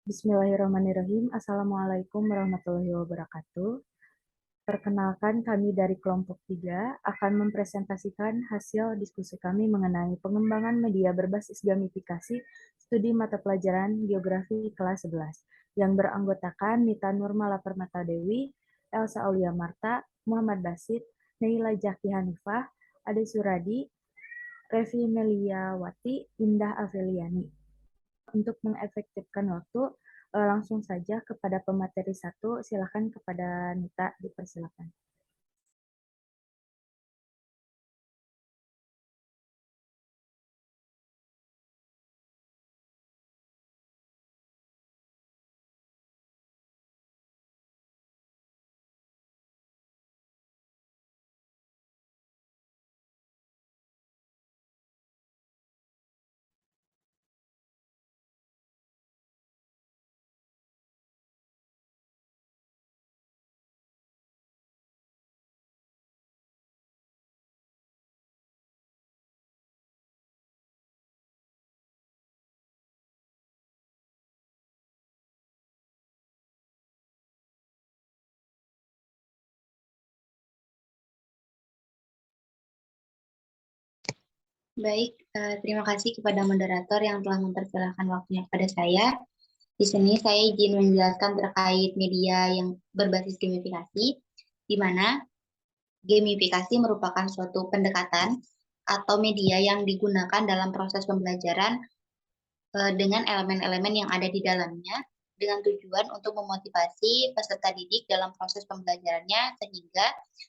Bismillahirrahmanirrahim. Assalamualaikum warahmatullahi wabarakatuh. Perkenalkan, kami dari kelompok 3 akan mempresentasikan hasil diskusi kami mengenai pengembangan media berbasis gamifikasi studi mata pelajaran Geografi kelas 11 yang beranggotakan Nita Nurmala Permata Dewi, Elsa Aulia Marta, Muhammad Basit, Neila Jaki Hanifah, Ade Suradi, Revi Meliawati, Indah Afeliani. Untuk mengefektifkan waktu, langsung saja kepada pemateri 1, silakan kepada Nita, dipersilakan. Baik, terima kasih kepada moderator yang telah mempersilahkan waktunya kepada saya. Di sini saya izin menjelaskan terkait media yang berbasis gamifikasi, di mana gamifikasi merupakan suatu pendekatan atau media yang digunakan dalam proses pembelajaran dengan elemen-elemen yang ada di dalamnya, dengan tujuan untuk memotivasi peserta didik dalam proses pembelajarannya sehingga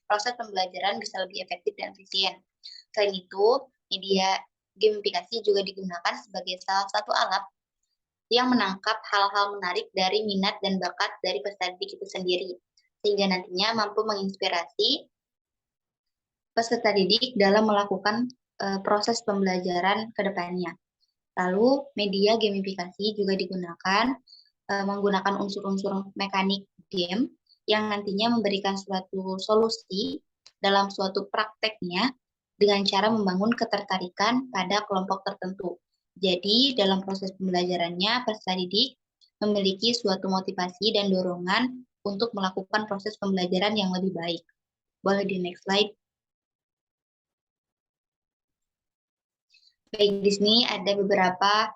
proses pembelajaran bisa lebih efektif dan efisien. Selain itu, media gamifikasi juga digunakan sebagai salah satu alat yang menangkap hal-hal menarik dari minat dan bakat dari peserta didik itu sendiri, sehingga nantinya mampu menginspirasi peserta didik dalam melakukan proses pembelajaran ke depannya. Lalu, media gamifikasi juga digunakan menggunakan unsur-unsur mekanik game yang nantinya memberikan suatu solusi dalam suatu prakteknya dengan cara membangun ketertarikan pada kelompok tertentu. Jadi, dalam proses pembelajarannya, peserta didik memiliki suatu motivasi dan dorongan untuk melakukan proses pembelajaran yang lebih baik. Boleh di next slide. Baik, di sini ada beberapa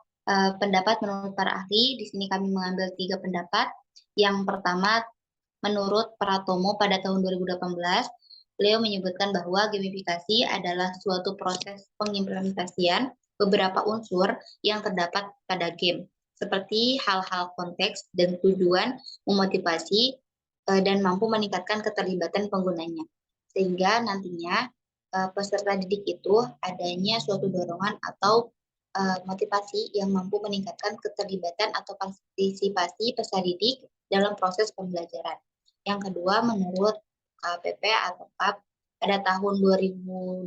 pendapat menurut para ahli. Di sini kami mengambil 3 pendapat. Yang pertama, menurut Pratomo pada tahun 2018, beliau menyebutkan bahwa gamifikasi adalah suatu proses pengimplementasian beberapa unsur yang terdapat pada game, seperti hal-hal konteks dan tujuan, memotivasi, dan mampu meningkatkan keterlibatan penggunanya. Sehingga nantinya peserta didik itu adanya suatu dorongan atau motivasi yang mampu meningkatkan keterlibatan atau partisipasi peserta didik dalam proses pembelajaran. Yang kedua, menurut KPP atau KAP pada tahun 2012,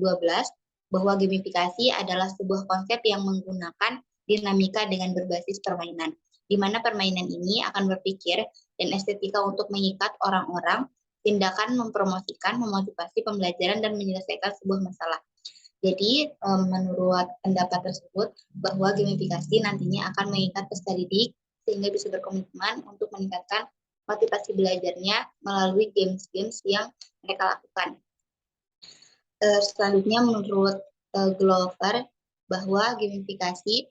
bahwa gamifikasi adalah sebuah konsep yang menggunakan dinamika dengan berbasis permainan, di mana permainan ini akan berpikir dan estetika untuk mengikat orang-orang, tindakan mempromosikan, memotivasi pembelajaran, dan menyelesaikan sebuah masalah. Jadi, menurut pendapat tersebut, bahwa gamifikasi nantinya akan mengikat peserta didik sehingga bisa berkomitmen untuk meningkatkan motivasi belajarnya melalui games-games yang mereka lakukan. Selanjutnya, menurut Glover, bahwa gamifikasi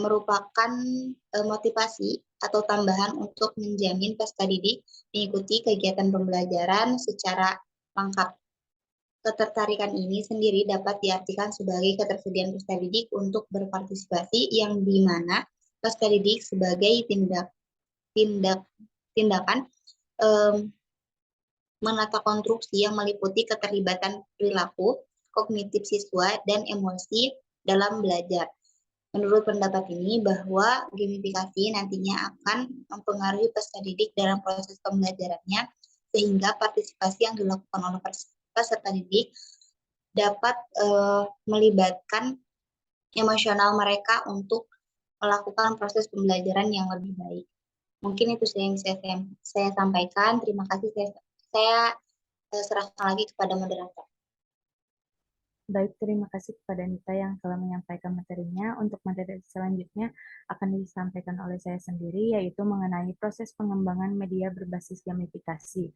merupakan motivasi atau tambahan untuk menjamin peserta didik mengikuti kegiatan pembelajaran secara lengkap. Ketertarikan ini sendiri dapat diartikan sebagai ketersediaan peserta didik untuk berpartisipasi yang di mana peserta didik sebagai tindakan menata konstruksi yang meliputi keterlibatan perilaku, kognitif siswa, dan emosi dalam belajar. Menurut pendapat ini bahwa gamifikasi nantinya akan mempengaruhi peserta didik dalam proses pembelajarannya sehingga partisipasi yang dilakukan oleh peserta didik dapat melibatkan emosional mereka untuk melakukan proses pembelajaran yang lebih baik. Mungkin itu yang saya sampaikan. Terima kasih. Saya serahkan lagi kepada moderator. Baik, terima kasih kepada Nita yang telah menyampaikan materinya. Untuk materi selanjutnya, akan disampaikan oleh saya sendiri, yaitu mengenai proses pengembangan media berbasis gamifikasi.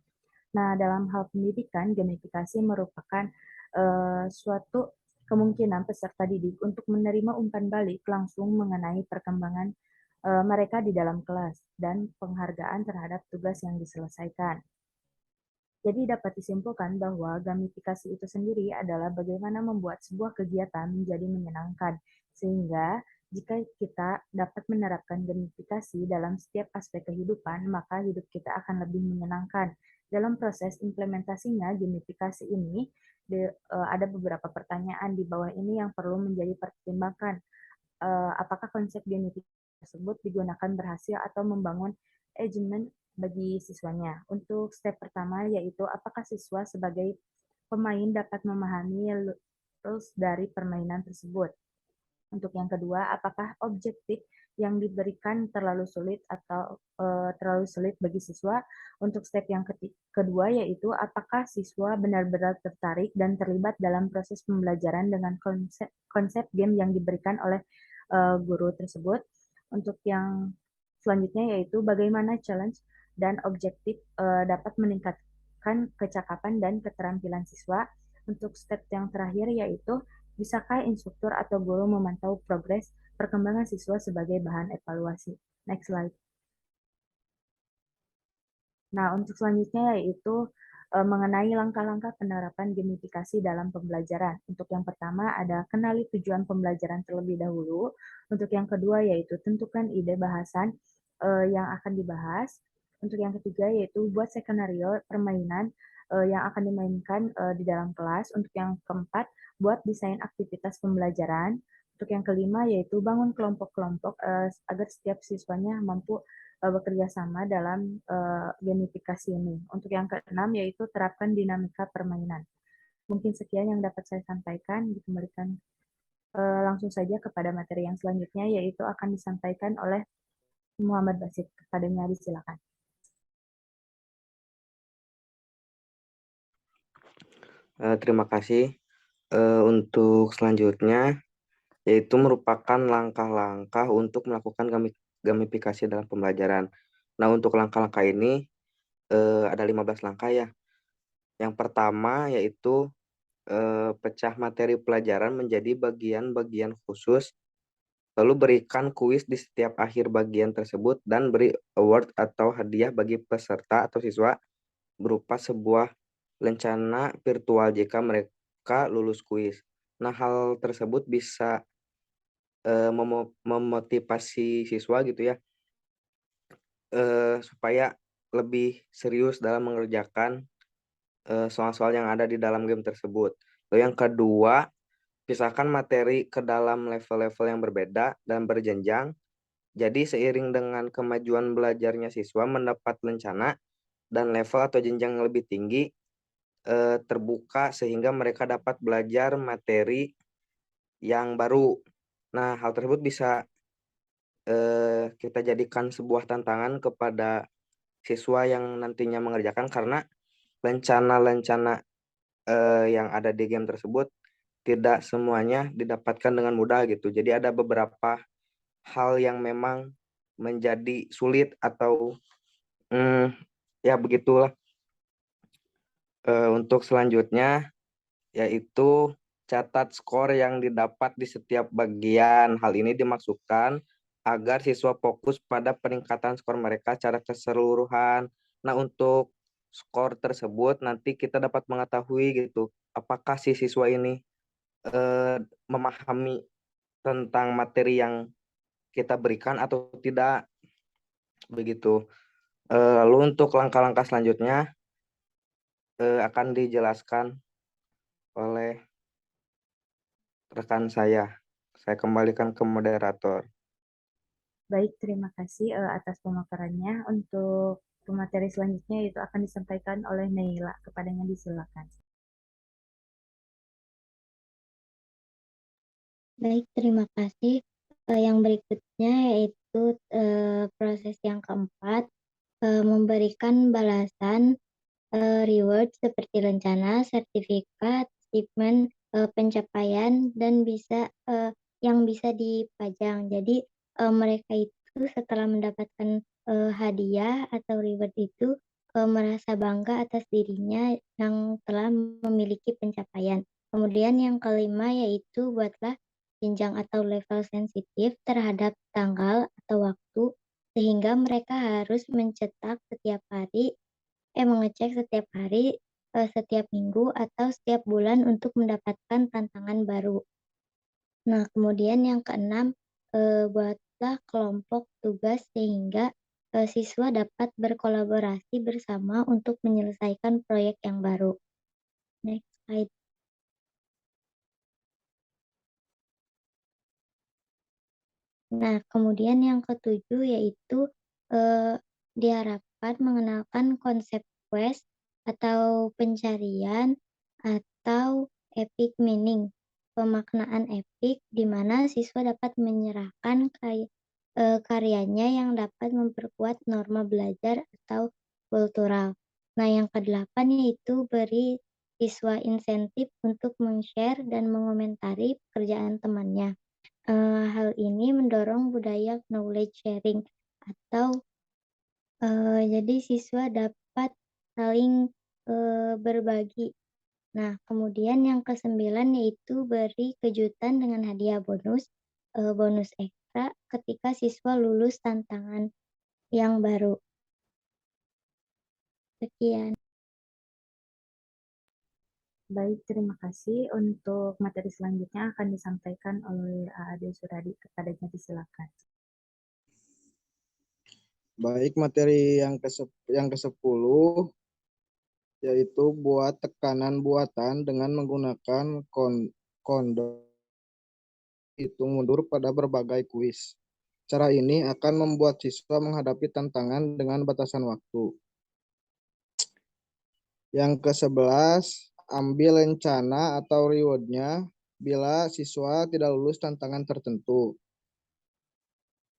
Nah, dalam hal pendidikan, gamifikasi merupakan suatu kemungkinan peserta didik untuk menerima umpan balik langsung mengenai perkembangan mereka di dalam kelas dan penghargaan terhadap tugas yang diselesaikan. Jadi dapat disimpulkan bahwa gamifikasi itu sendiri adalah bagaimana membuat sebuah kegiatan menjadi menyenangkan, sehingga jika kita dapat menerapkan gamifikasi dalam setiap aspek kehidupan, maka hidup kita akan lebih menyenangkan. Dalam proses implementasinya, gamifikasi ini ada beberapa pertanyaan di bawah ini yang perlu menjadi pertimbangan. Apakah konsep gamifikasi tersebut digunakan berhasil atau membangun engagement bagi siswanya. Untuk step pertama yaitu apakah siswa sebagai pemain dapat memahami rules dari permainan tersebut. Untuk yang kedua, apakah objektif yang diberikan terlalu sulit atau terlalu sulit bagi siswa. Untuk step yang kedua yaitu apakah siswa benar-benar tertarik dan terlibat dalam proses pembelajaran dengan konsep game yang diberikan oleh guru tersebut. Untuk yang selanjutnya yaitu bagaimana challenge dan objektif dapat meningkatkan kecakapan dan keterampilan siswa. Untuk step yang terakhir yaitu bisakah instruktur atau guru memantau progres perkembangan siswa sebagai bahan evaluasi. Next slide. Nah, untuk selanjutnya yaitu mengenai langkah-langkah penerapan gamifikasi dalam pembelajaran. Untuk yang pertama ada kenali tujuan pembelajaran terlebih dahulu. Untuk yang kedua yaitu tentukan ide bahasan yang akan dibahas. Untuk yang ketiga yaitu buat skenario permainan yang akan dimainkan di dalam kelas. Untuk yang keempat, buat desain aktivitas pembelajaran. Untuk yang kelima yaitu bangun kelompok-kelompok agar setiap siswanya mampu bekerja sama dalam gamifikasi ini. Untuk yang keenam yaitu terapkan dinamika permainan. Mungkin sekian yang dapat saya sampaikan. Dikembalikan langsung saja kepada materi yang selanjutnya yaitu akan disampaikan oleh Muhammad Basit. Kepadanya disilakan. Terima kasih. Untuk selanjutnya yaitu merupakan langkah-langkah untuk melakukan gamifikasi dalam pembelajaran. Nah, untuk langkah-langkah ini ada 15 langkah ya. Yang pertama yaitu pecah materi pelajaran menjadi bagian-bagian khusus, lalu berikan kuis di setiap akhir bagian tersebut dan beri award atau hadiah bagi peserta atau siswa berupa sebuah lencana virtual jika mereka lulus kuis. Nah, hal tersebut bisa memotivasi siswa gitu ya, supaya lebih serius dalam mengerjakan soal-soal yang ada di dalam game tersebut. Lalu yang kedua, pisahkan materi ke dalam level-level yang berbeda dan berjenjang. Jadi seiring dengan kemajuan belajarnya siswa mendapat lencana dan level atau jenjang yang lebih tinggi terbuka sehingga mereka dapat belajar materi yang baru. Nah, hal tersebut bisa kita jadikan sebuah tantangan kepada siswa yang nantinya mengerjakan karena lencana-lencana yang ada di game tersebut tidak semuanya didapatkan dengan mudah gitu. Jadi ada beberapa hal yang memang menjadi sulit atau ya begitulah. Untuk selanjutnya yaitu catat skor yang didapat di setiap bagian. Hal ini dimaksudkan agar siswa fokus pada peningkatan skor mereka secara keseluruhan. Nah, untuk skor tersebut nanti kita dapat mengetahui gitu, apakah si siswa ini memahami tentang materi yang kita berikan atau tidak, begitu. Lalu untuk langkah-langkah selanjutnya akan dijelaskan oleh rekan saya. Saya kembalikan ke moderator. Baik, terima kasih atas pemaparannya. Untuk materi selanjutnya itu akan disampaikan oleh Naila. Kepadanya disilakan. Baik, terima kasih. Yang berikutnya yaitu proses yang keempat, memberikan balasan reward seperti rencana, sertifikat, achievement, pencapaian, dan yang bisa dipajang. Jadi mereka itu setelah mendapatkan hadiah atau reward itu merasa bangga atas dirinya yang telah memiliki pencapaian. Kemudian yang kelima yaitu buatlah jenjang atau level sensitif terhadap tanggal atau waktu sehingga mereka harus mengecek setiap hari, setiap minggu atau setiap bulan untuk mendapatkan tantangan baru. Nah, kemudian yang keenam, buatlah kelompok tugas sehingga siswa dapat berkolaborasi bersama untuk menyelesaikan proyek yang baru. Next slide. Nah, kemudian yang ketujuh yaitu diharapkan mengenalkan konsep quest atau pencarian atau epic meaning, pemaknaan epik di mana siswa dapat menyerahkan karyanya yang dapat memperkuat norma belajar atau kultural. Nah, yang kedelapan yaitu beri siswa insentif untuk men-share dan mengomentari pekerjaan temannya. Hal ini mendorong budaya knowledge sharing atau, jadi siswa dapat saling, berbagi. Nah, kemudian yang kesembilan yaitu beri kejutan dengan hadiah bonus ekstra ketika siswa lulus tantangan yang baru. Sekian. Baik, terima kasih. Untuk materi selanjutnya akan disampaikan oleh Ade Suradi. Kepadanya disilakan. Baik, materi yang ke-10 yaitu buat tekanan buatan dengan menggunakan kondom hitung mundur pada berbagai kuis. Cara ini akan membuat siswa menghadapi tantangan dengan batasan waktu. Yang ke-11, ambil rencana atau reward-nya bila siswa tidak lulus tantangan tertentu.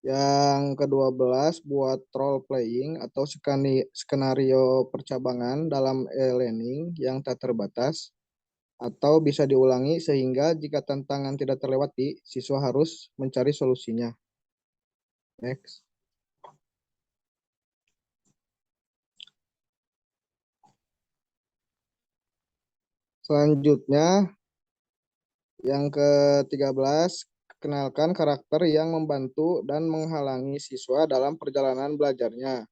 Yang ke-12, buat role playing atau skenario percabangan dalam e-learning yang tak terbatas atau bisa diulangi sehingga jika tantangan tidak terlewati, siswa harus mencari solusinya. Next. Selanjutnya, yang ke-13, kenalkan karakter yang membantu dan menghalangi siswa dalam perjalanan belajarnya.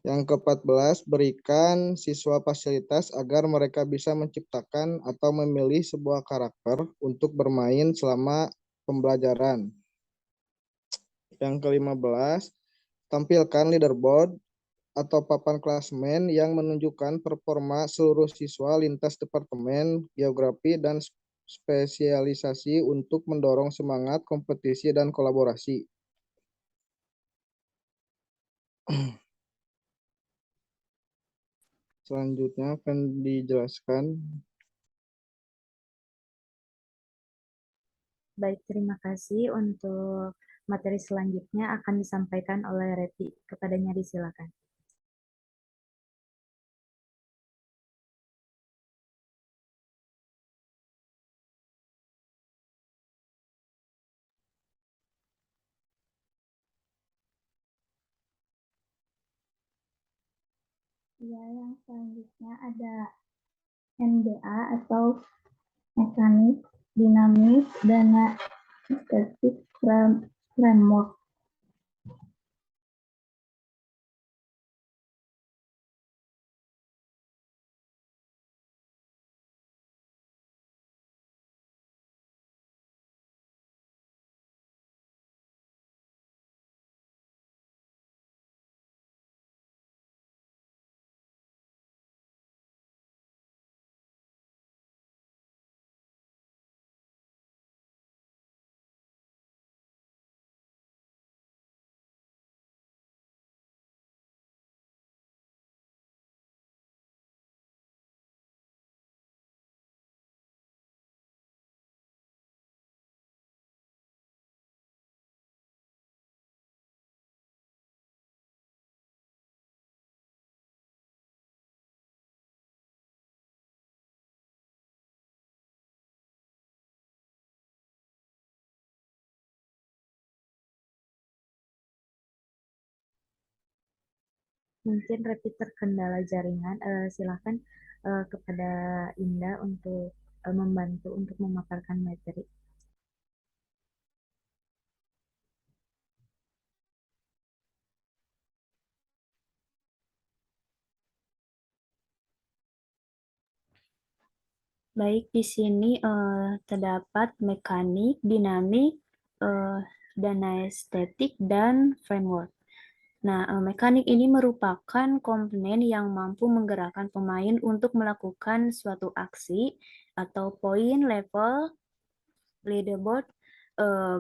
Yang ke-14, berikan siswa fasilitas agar mereka bisa menciptakan atau memilih sebuah karakter untuk bermain selama pembelajaran. Yang ke-15, tampilkan leaderboard atau papan klasemen yang menunjukkan performa seluruh siswa lintas departemen, geografi, dan spesialisasi untuk mendorong semangat kompetisi dan kolaborasi. Selanjutnya akan dijelaskan. Baik, terima kasih. Untuk materi selanjutnya akan disampaikan oleh Reti. Kepadanya disilakan. Ya, yang selanjutnya ada MDA atau mekanik, dinamis, dana static framework. Mungkin repeat terkendala jaringan. Silakan kepada Indah untuk membantu untuk memaparkan materi. Baik, di sini terdapat mekanik, dinamik, dana estetik, dan framework. Nah, mekanik ini merupakan komponen yang mampu menggerakkan pemain untuk melakukan suatu aksi atau poin, level, leaderboard,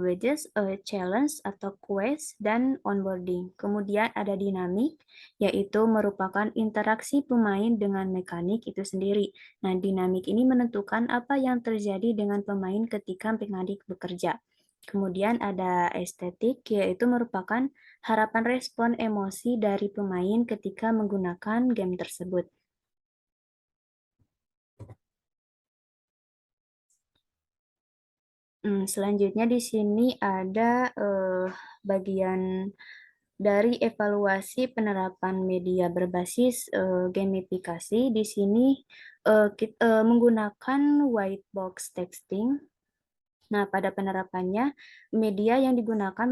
badges, challenge atau quest, dan onboarding. Kemudian ada dinamik, yaitu merupakan interaksi pemain dengan mekanik itu sendiri. Nah, dinamik ini menentukan apa yang terjadi dengan pemain ketika mekanik bekerja. Kemudian ada estetik, yaitu merupakan harapan respon emosi dari pemain ketika menggunakan game tersebut. Selanjutnya di sini ada bagian dari evaluasi penerapan media berbasis gamifikasi. Di sini menggunakan white box texting. Nah, pada penerapannya media yang digunakan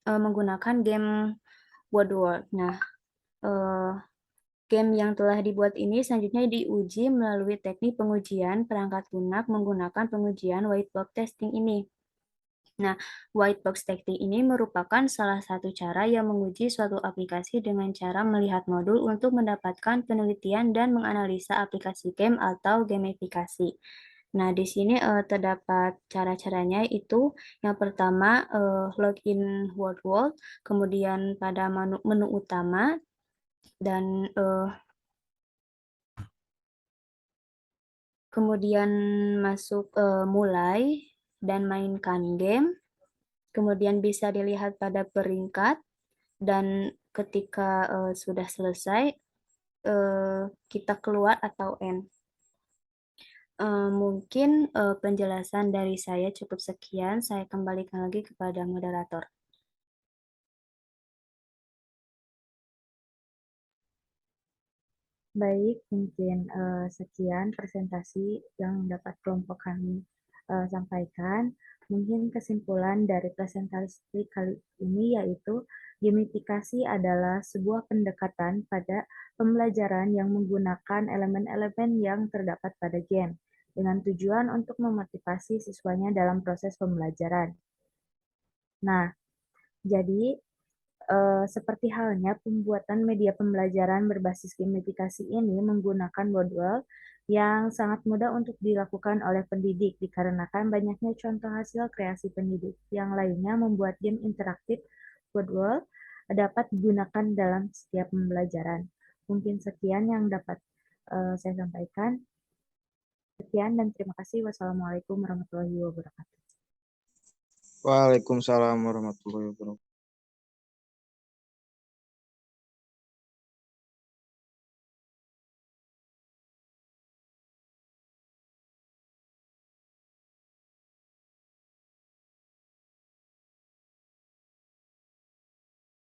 menggunakan game Woodward. Nah, game yang telah dibuat ini selanjutnya diuji melalui teknik pengujian perangkat lunak menggunakan pengujian white box testing ini. Nah, white box testing ini merupakan salah satu cara yang menguji suatu aplikasi dengan cara melihat modul untuk mendapatkan penelitian dan menganalisa aplikasi game atau gamifikasi. Nah, di sini terdapat cara-caranya itu yang pertama login World, kemudian pada menu utama dan kemudian masuk mulai dan mainkan game, kemudian bisa dilihat pada peringkat, dan ketika sudah selesai, kita keluar atau end. Mungkin penjelasan dari saya cukup sekian, saya kembalikan lagi kepada moderator. Baik, mungkin sekian presentasi yang dapat kelompok kami sampaikan. Mungkin kesimpulan dari presentasi kali ini yaitu gamifikasi adalah sebuah pendekatan pada pembelajaran yang menggunakan elemen-elemen yang terdapat pada game dengan tujuan untuk memotivasi siswanya dalam proses pembelajaran. Nah, jadi seperti halnya pembuatan media pembelajaran berbasis gamifikasi ini menggunakan modul yang sangat mudah untuk dilakukan oleh pendidik dikarenakan banyaknya contoh hasil kreasi pendidik. Yang lainnya membuat game interaktif modul dapat digunakan dalam setiap pembelajaran. Mungkin sekian yang dapat saya sampaikan. Sekian dan terima kasih. Wassalamualaikum warahmatullahi wabarakatuh. Waalaikumsalam warahmatullahi wabarakatuh.